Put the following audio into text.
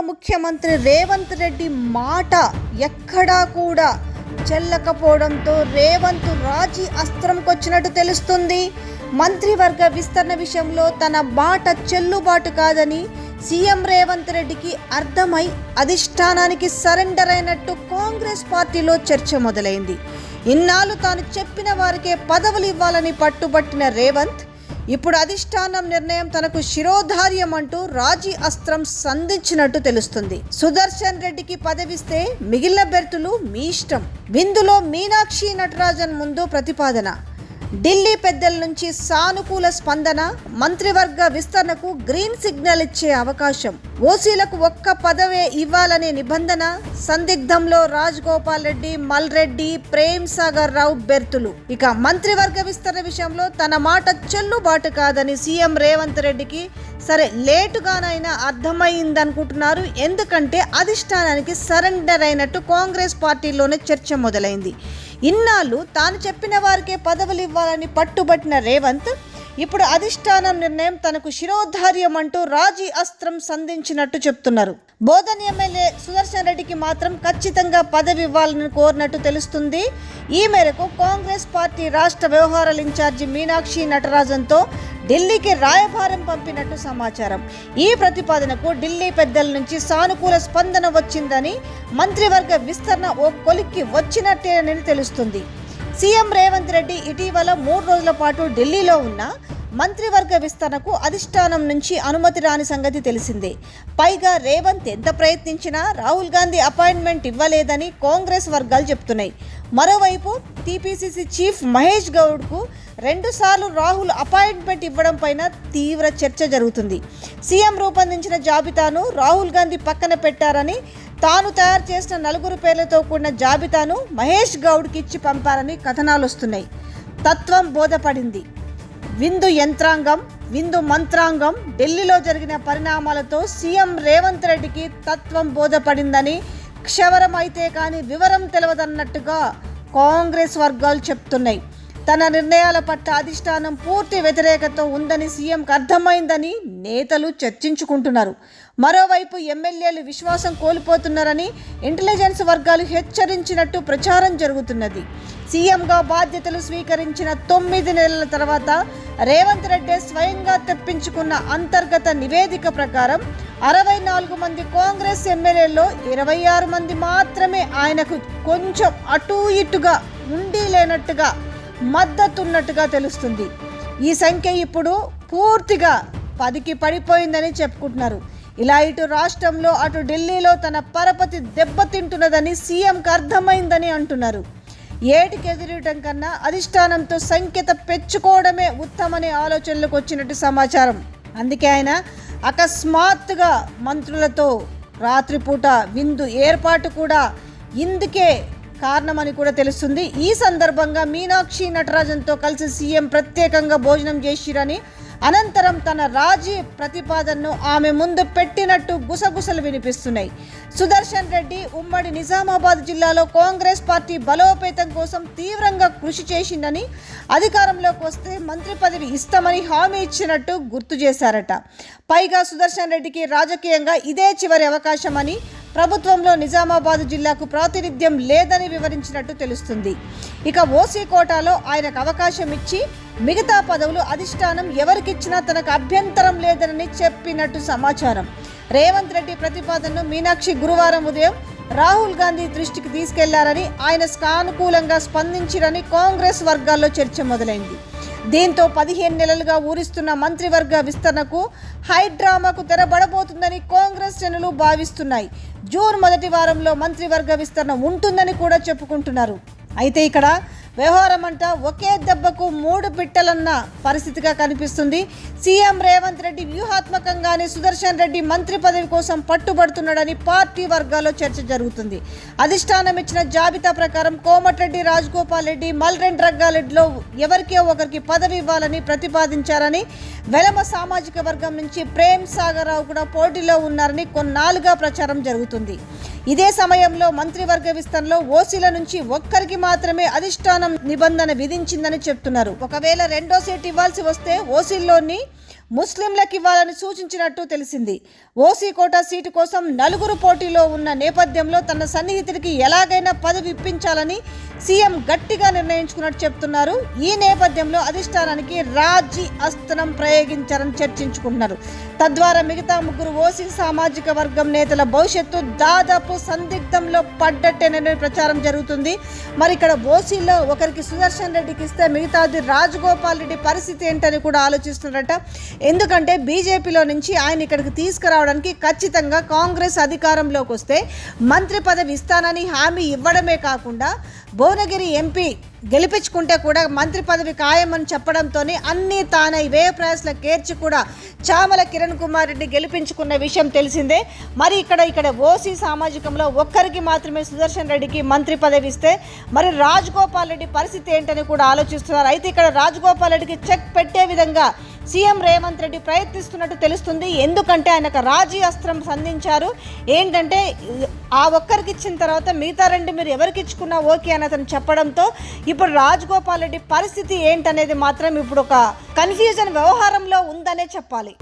ముఖ్యమంత్రి రేవంత్ రెడ్డి మాట ఎక్కడా కూడా చెల్లకపోవడంతో రేవంత్ రాజీ అస్త్రంకొచ్చినట్టు తెలుస్తుంది. మంత్రివర్గ విస్తరణ విషయంలో తన మాట చెల్లుబాటు కాదని సీఎం రేవంత్ రెడ్డికి అర్థమై అధిష్టానానికి సరెండర్ అయినట్టు కాంగ్రెస్ పార్టీలో చర్చ మొదలైంది. ఇన్నాళ్ళు తాను చెప్పిన వారికే పదవులు ఇవ్వాలని పట్టుబట్టిన రేవంత్ ఇప్పుడు అధిష్టానం నిర్ణయం తనకు శిరోధార్యం అంటూ రాజీ అస్త్రం సంధించినట్టు తెలుస్తుంది. సుదర్శన్ రెడ్డికి పదవిస్తే మిగిలిన బెర్తులు మీ ఇష్టం. విందులో మీనాక్షి నటరాజన్ ముందు ప్రతిపాదన, ఢిల్లీ పెద్దల నుంచి సానుకూల స్పందన, మంత్రివర్గ విస్తరణకు గ్రీన్ సిగ్నల్ ఇచ్చే అవకాశం, ఓసీలకు ఒక్క పదవే ఇవ్వాలనే నిబంధన, సందిగ్ధంలో రాజగోపాల్ రెడ్డి, మల్రెడ్డి, ప్రేమ్ సాగర్ రావు బెర్తులు. ఇక మంత్రివర్గ విస్తరణ విషయంలో తన మాట చెల్లుబాటు కాదని సీఎం రేవంత్ రెడ్డికి సరే లేటుగానైనా అర్థమైందనుకుంటున్నారు. ఎందుకంటే అధిష్టానానికి సరెండర్ అయినట్టు కాంగ్రెస్ పార్టీలోనే చర్చ మొదలైంది. ఇన్నాళ్ళు తాను చెప్పిన వారికే పదవులు ఇవ్వాలని పట్టుబట్టిన రేవంత్ ఇప్పుడు అధిష్టానం నిర్ణయం తనకు శిరోధార్యం అంటూ రాజీ అస్త్రం సంధించినట్టు చెప్తున్నారు. బోధన్ ఎమ్మెల్యే సుదర్శన్ రెడ్డికి మాత్రం ఖచ్చితంగా పదవి ఇవ్వాలని కోరినట్టు తెలుస్తుంది. ఈ మేరకు కాంగ్రెస్ పార్టీ రాష్ట్ర వ్యవహారాల ఇన్ఛార్జి మీనాక్షి నటరాజన్తో ఢిల్లీకి రాయబారం పంపినట్టు సమాచారం. ఈ ప్రతిపాదనకు ఢిల్లీ పెద్దల నుంచి సానుకూల స్పందన వచ్చిందని, మంత్రివర్గ విస్తరణ ఓ కొలిక్కి వచ్చినట్టేనని తెలుస్తుంది. సీఎం రేవంత్ రెడ్డి ఇటీవల 3 రోజుల పాటు ఢిల్లీలో ఉన్న మంత్రివర్గ విస్తరణకు అధిష్టానం నుంచి అనుమతి రాని సంగతి తెలిసిందే. పైగా రేవంత్ ఎంత ప్రయత్నించినా రాహుల్ గాంధీ అపాయింట్మెంట్ ఇవ్వలేదని కాంగ్రెస్ వర్గాలు చెప్తున్నాయి. మరోవైపు టీపీసీసీ చీఫ్ మహేష్ గౌడ్కు 2 సార్లు రాహుల్ అపాయింట్మెంట్ ఇవ్వడం పైన తీవ్ర చర్చ జరుగుతుంది. సీఎం రూపొందించిన జాబితాను రాహుల్ గాంధీ పక్కన పెట్టారని, తాను తయారు చేసిన 4 పేర్లతో కూడిన జాబితాను మహేష్ గౌడ్కి ఇచ్చి పంపారని కథనాలు వస్తున్నాయి. తత్వం బోధపడింది. విందు యంత్రాంగం, విందు మంత్రాంగం, ఢిల్లీలో జరిగిన పరిణామాలతో సీఎం రేవంత్ రెడ్డికి తత్వం బోధపడిందని, క్షవరం అయితే కానీ వివరం తెలియదన్నట్టుగా కాంగ్రెస్ వర్గాలు చెప్తున్నాయి. తన నిర్ణయాల పట్ల అధిష్టానం పూర్తి వ్యతిరేకత ఉందని సీఎంకు అర్థమైందని నేతలు చర్చించుకుంటున్నారు. మరోవైపు ఎమ్మెల్యేలు విశ్వాసం కోల్పోతున్నారని ఇంటెలిజెన్స్ వర్గాలు హెచ్చరించినట్టు ప్రచారం జరుగుతున్నది. సీఎంగా బాధ్యతలు స్వీకరించిన 9 నెలల తర్వాత రేవంత్ రెడ్డి స్వయంగా తెప్పించుకున్న అంతర్గత నివేదిక ప్రకారం 64 మంది కాంగ్రెస్ ఎమ్మెల్యేల్లో 26 మంది మాత్రమే ఆయనకు కొంచెం అటూ ఇటుగా ఉండి లేనట్టుగా మద్దతున్నట్టుగా తెలుస్తుంది. ఈ సంఖ్య ఇప్పుడు పూర్తిగా 10కి పడిపోయిందని చెప్పుకుంటున్నారు. ఇలా ఇటు రాష్ట్రంలో అటు ఢిల్లీలో తన పరపతి దెబ్బతింటున్నదని సీఎంకు అర్థమైందని అంటున్నారు. ఏటికెదిరటం కన్నా అధిష్టానంతో సంఖ్యత పెంచుకోవడమే ఉత్తమనే ఆలోచనలకు వచ్చినట్టు సమాచారం. అందుకే ఆయన అకస్మాత్తుగా మంత్రులతో రాత్రిపూట విందు ఏర్పాటు కూడా ఇందుకే కారణమని కూడా తెలుస్తుంది. ఈ సందర్భంగా మీనాక్షి నటరాజన్తో కలిసి సీఎం ప్రత్యేకంగా భోజనం చేసిరని, అనంతరం తన రాజీ ప్రతిపాదనను ఆమె ముందు పెట్టినట్టు గుసగుసలు వినిపిస్తున్నాయి. సుదర్శన్ రెడ్డి ఉమ్మడి నిజామాబాద్ జిల్లాలో కాంగ్రెస్ పార్టీ బలోపేతం కోసం తీవ్రంగా కృషి చేసిందని, అధికారంలోకి వస్తే మంత్రి పదవి ఇస్తామని హామీ ఇచ్చినట్టు గుర్తు చేశారట. పైగా సుదర్శన్ రెడ్డికి రాజకీయంగా ఇదే చివరి అవకాశమని, ప్రభుత్వంలో నిజామాబాద్ జిల్లాకు ప్రాతినిధ్యం లేదని వివరించినట్టు తెలుస్తుంది. ఇక ఓసీ కోటాలో ఆయనకు అవకాశం ఇచ్చి మిగతా పదవులు అధిష్టానం ఎవరికిచ్చినా తనకు అభ్యంతరం లేదని చెప్పినట్టు సమాచారం. రేవంత్ రెడ్డి ప్రతిపాదనను మీనాక్షి గురువారం ఉదయం రాహుల్ గాంధీ దృష్టికి తీసుకెళ్లారని, ఆయన సానుకూలంగా స్పందించిరని కాంగ్రెస్ వర్గాల్లో చర్చ మొదలైంది. దీంతో 15 నెలలుగా ఊరిస్తున్న మంత్రివర్గ విస్తరణకు హైడ్రామాకు తెరబడబోతుందని కాంగ్రెస్ శ్రేణులు భావిస్తున్నాయి. జూన్ మొదటి వారంలో మంత్రివర్గ విస్తరణ ఉంటుందని కూడా చెప్పుకుంటున్నారు. అయితే ఇక్కడ వ్యవహారం అంతా ఒకే దెబ్బకు 3 పిట్టలన్న పరిస్థితిగా కనిపిస్తుంది. సీఎం రేవంత్ రెడ్డి వ్యూహాత్మకంగానే సుదర్శన్ రెడ్డి మంత్రి పదవి కోసం పట్టుబడుతున్నాడని పార్టీ వర్గాల్లో చర్చ జరుగుతుంది. అధిష్టానం ఇచ్చిన జాబితా ప్రకారం కోమటిరెడ్డి, రాజగోపాల్ రెడ్డి, మల్రెడ్డి రంగారెడ్డిలో ఎవరికో ఒకరికి పదవి ఇవ్వాలని ప్రతిపాదించారని, వెలమ సామాజిక వర్గం నుంచి ప్రేమ్ సాగర్ రావు కూడా పోటీలో ఉన్నారని కొన్నాళ్ళుగా ప్రచారం జరుగుతుంది. ఇదే సమయంలో మంత్రివర్గ విస్తరణలో ఓసీల నుంచి ఒక్కరికి మాత్రమే అధిష్టానం సంతానం నిబంధన విధించిందని చెప్తున్నారు. ఒకవేళ రెండో సీట్ ఇవ్వాల్సి వస్తే ఓసీల్లోని ముస్లింలకు ఇవ్వాలని సూచించినట్టు తెలిసింది. ఓసీ కోటా సీటు కోసం 4 పోటీలో ఉన్న నేపథ్యంలో తన సన్నిహితుడికి ఎలాగైనా పదవి ఇప్పించాలని సీఎం గట్టిగా నిర్ణయించుకున్నట్టు చెప్తున్నారు. ఈ నేపథ్యంలో అధిష్టానానికి రాజీ అస్త్రం ప్రయోగించారని చర్చించుకుంటున్నారు. తద్వారా మిగతా 3 ఓసీ సామాజిక వర్గం నేతల భవిష్యత్తు దాదాపు సందిగ్ధంలో పడ్డట్టేననే ప్రచారం జరుగుతుంది. మరి ఇక్కడ ఓసీలో ఒకరికి సుదర్శన్ రెడ్డికి ఇస్తే మిగతాది రాజగోపాల్ రెడ్డి పరిస్థితి ఏంటని కూడా ఆలోచిస్తున్నారట. ఎందుకంటే బీజేపీలో నుంచి ఆయన ఇక్కడికి తీసుకురావడానికి ఖచ్చితంగా కాంగ్రెస్ అధికారంలోకి వస్తే మంత్రి పదవి ఇస్తానని హామీ ఇవ్వడమే కాకుండా భువనగిరి ఎంపీ గెలిపించుకుంటే కూడా మంత్రి పదవి ఖాయమని చెప్పడంతోనే అన్నీ తానై వ్యయ ప్రయాసల కేర్చి కూడా చామల కిరణ్ కుమార్ రెడ్డి గెలిపించుకున్న విషయం తెలిసిందే. మరి ఇక్కడ ఓసీ సామాజికంలో ఒక్కరికి మాత్రమే సుదర్శన్ రెడ్డికి మంత్రి పదవి ఇస్తే మరి రాజగోపాల్ రెడ్డి పరిస్థితి ఏంటని కూడా ఆలోచిస్తున్నారు. అయితే ఇక్కడ రాజగోపాల్ రెడ్డికి చెక్ పెట్టే విధంగా సీఎం రేవంత్ రెడ్డి ప్రయత్నిస్తున్నట్టు తెలుస్తుంది. ఎందుకంటే ఆయనకు రాజీ అస్త్రం సంధించారు. ఏంటంటే ఆ ఒక్కరికి ఇచ్చిన తర్వాత మిగతా 2 మీరు ఎవరికి ఇచ్చుకున్నా ఓకే అని అతను చెప్పడంతో ఇప్పుడు రాజగోపాల్ రెడ్డి పరిస్థితి ఏంటనేది మాత్రం ఇప్పుడు ఒక కన్ఫ్యూజన్ వ్యవహారంలో ఉందనే చెప్పాలి.